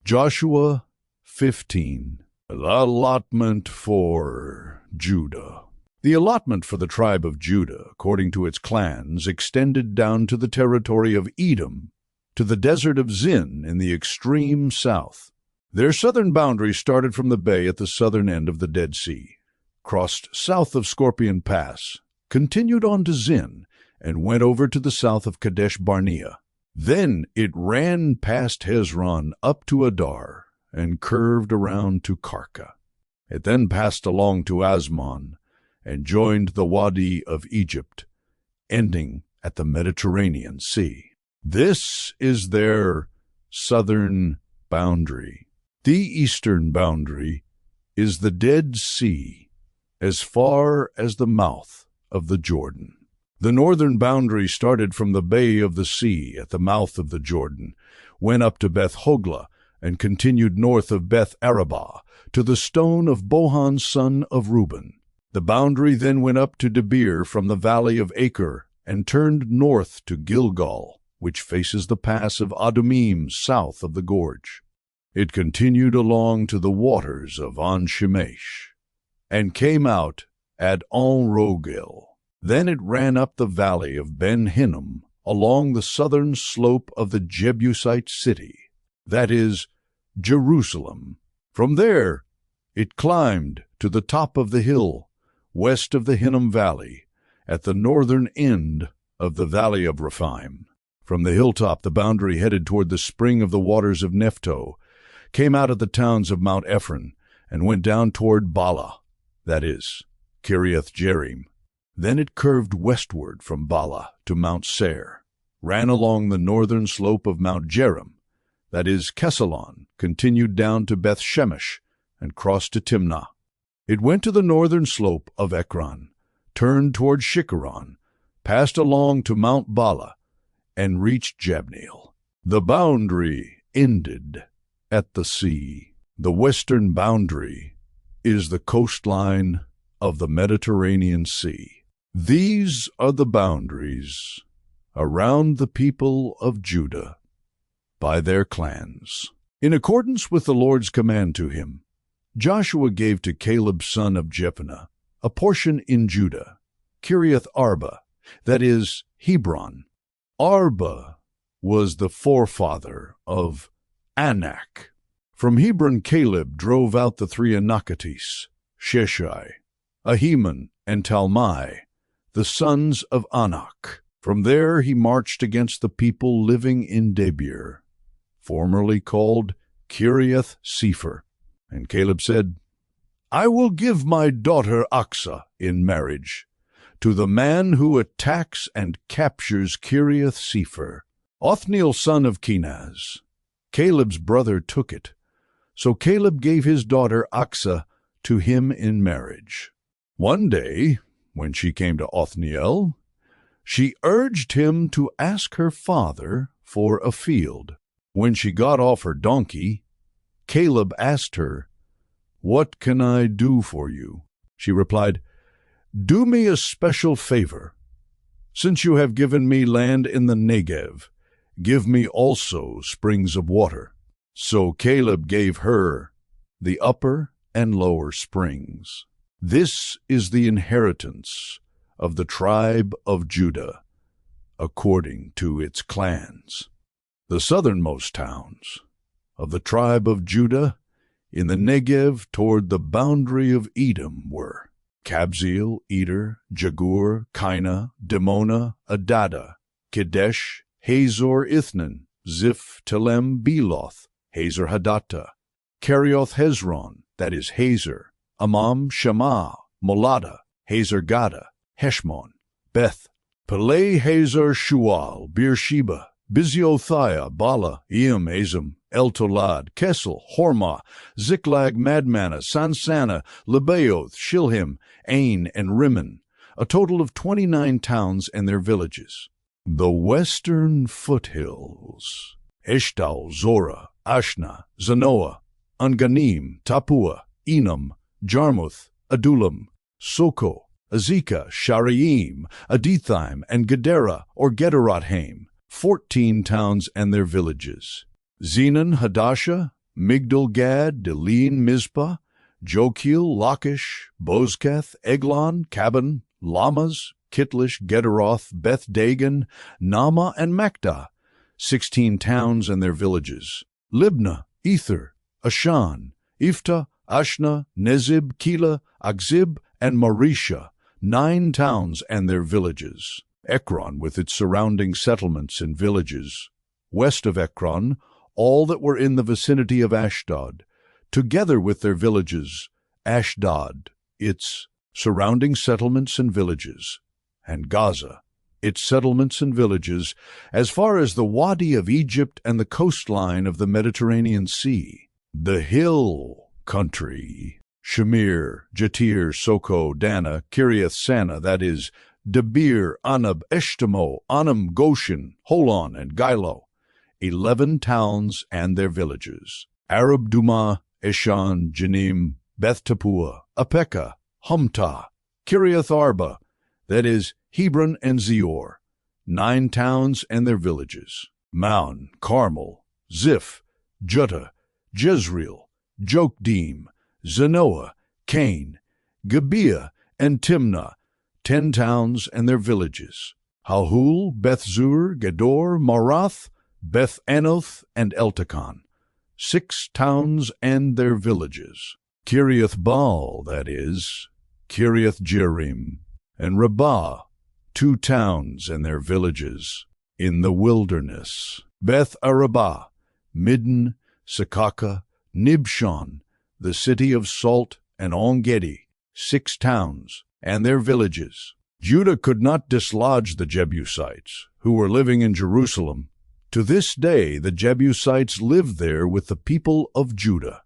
Joshua 15. The allotment for Judah. The allotment for the tribe of Judah, according to its clans, extended down to the territory of Edom, to the desert of Zin in the extreme south. Their southern boundary started from the bay at the southern end of the Dead Sea, crossed south of Scorpion Pass, continued on to Zin, and went over to the south of Kadesh Barnea. Then it ran past Hezron up to Adar and curved around to Karka. It then passed along to Asmon and joined the Wadi of Egypt, ending at the Mediterranean Sea. This is their southern boundary. The eastern boundary is the Dead Sea, as far as the mouth of the Jordan. The northern boundary started from the Bay of the Sea at the mouth of the Jordan, went up to Beth Hogla, and continued north of Beth Arabah to the stone of Bohan son of Reuben. The boundary then went up to Debir from the valley of Acre and turned north to Gilgal, which faces the pass of Adumim south of the gorge. It continued along to the waters of En-Shemesh and came out at En-Rogel. Then it ran up the valley of Ben-Hinnom along the southern slope of the Jebusite city, that is, Jerusalem. From there it climbed to the top of the hill, west of the Hinnom Valley, at the northern end of the valley of Rephaim. From the hilltop the boundary headed toward the spring of the waters of Nephto, came out of the towns of Mount Ephron, and went down toward Bala, that is, Kiriath Jearim. Then it curved westward from Bala to Mount Seir, ran along the northern slope of Mount Jearim, that is, Kesalon, continued down to Beth Shemesh, and crossed to Timnah. It went to the northern slope of Ekron, turned toward Shikkeron, passed along to Mount Bala, and reached Jabneel. The boundary ended at the sea. The western boundary is the coastline of the Mediterranean Sea. These are the boundaries around the people of Judah by their clans. In accordance with the Lord's command to him, Joshua gave to Caleb son of Jephunneh a portion in Judah, Kiriath Arba, that is, Hebron. Arba was the forefather of Anak. From Hebron Caleb drove out the three Anakites, Sheshai, Ahiman, and Talmai, the sons of Anak. From there he marched against the people living in Debir, formerly called Kiriath Sepher. And Caleb said, I will give my daughter Achsah in marriage to the man who attacks and captures Kiriath Sepher. Othniel son of Kenaz, Caleb's brother, took it. So Caleb gave his daughter Achsah to him in marriage. One day, when she came to Othniel, she urged him to ask her father for a field. When she got off her donkey, Caleb asked her, What can I do for you? She replied, Do me a special favor. Since you have given me land in the Negev, give me also springs of water. So Caleb gave her the upper and lower springs. This is the inheritance of the tribe of Judah, according to its clans. The southernmost towns of the tribe of Judah in the Negev toward the boundary of Edom were Kabzeel, Eder, Jagur, Kaina, Dimona, Adada, Kedesh, Hazor Ithnan, Ziph, Telem, Beloth, Hazor Hadattah, Kerioth Hezron, that is Hazor, Amam, Shema, Molada, Hazor Gada, Heshmon, Beth, Peleh, Hazor Shual, Beersheba, Biziothia, Bala, Eam, Azim, El-Tolad, Kessel, Hormah, Ziklag, Madmana, Sansana, Lebaoth, Shilhim, Ain, and Rimmon, a total of 29 towns and their villages. The western foothills, Eshtaol, Zorah, Ashna, Zanoah, Anganim, Tapua, Enam, Jarmuth, Adullam, Soko, Azekah, Sharaim, Adithaim, and Gedera or Gederothaim, 14 towns and their villages. Zenon, Hadasha, Migdal-gad, Deleen, Mizpah, Jokil, Lachish, Bozketh, Eglon, Caban, Lamas, Kitlish, Gederoth, Beth-dagon, Nama, and Makdah, 16 towns and their villages. Libnah, Ether, Ashan, Iftah, Ashna, Nezib, Keilah, Akzib, and Marisha, 9 towns and their villages. Ekron with its surrounding settlements and villages. West of Ekron, all that were in the vicinity of Ashdod, together with their villages, Ashdod, its surrounding settlements and villages, and Gaza, its settlements and villages, as far as the Wadi of Egypt and the coastline of the Mediterranean Sea. The hill country, Shamir, Jatir, Soko, Dana, Kiriath Sana, that is, Debir, Anab, Eshtemoh, Anam, Goshen, Holon, and Gilo, 11 towns and their villages. Arab Dumah, Eshan, Janim, Beth Tappuah, Apekah, Humtah, Kiriath Arba, that is, Hebron and Zior, 9 towns and their villages. Maon, Carmel, Ziph, Juttah, Jezreel, Jokdeam, Zanoah, Cain, Gibeah, and Timnah, 10 towns and their villages. Halhul, Beth-zur, Gedor, Marath, Beth-anoth, and Eltekon, 6 towns and their villages. Kiriath Baal, that is, Kiriath Jearim, and Rabbah, 2 towns and their villages. In the wilderness, Beth Arabah, Midden, Sekaka, Nibshon, the city of salt, and En-gedi, 6 towns and their villages. Judah could not dislodge the Jebusites, who were living in Jerusalem. To this day the Jebusites live there with the people of Judah.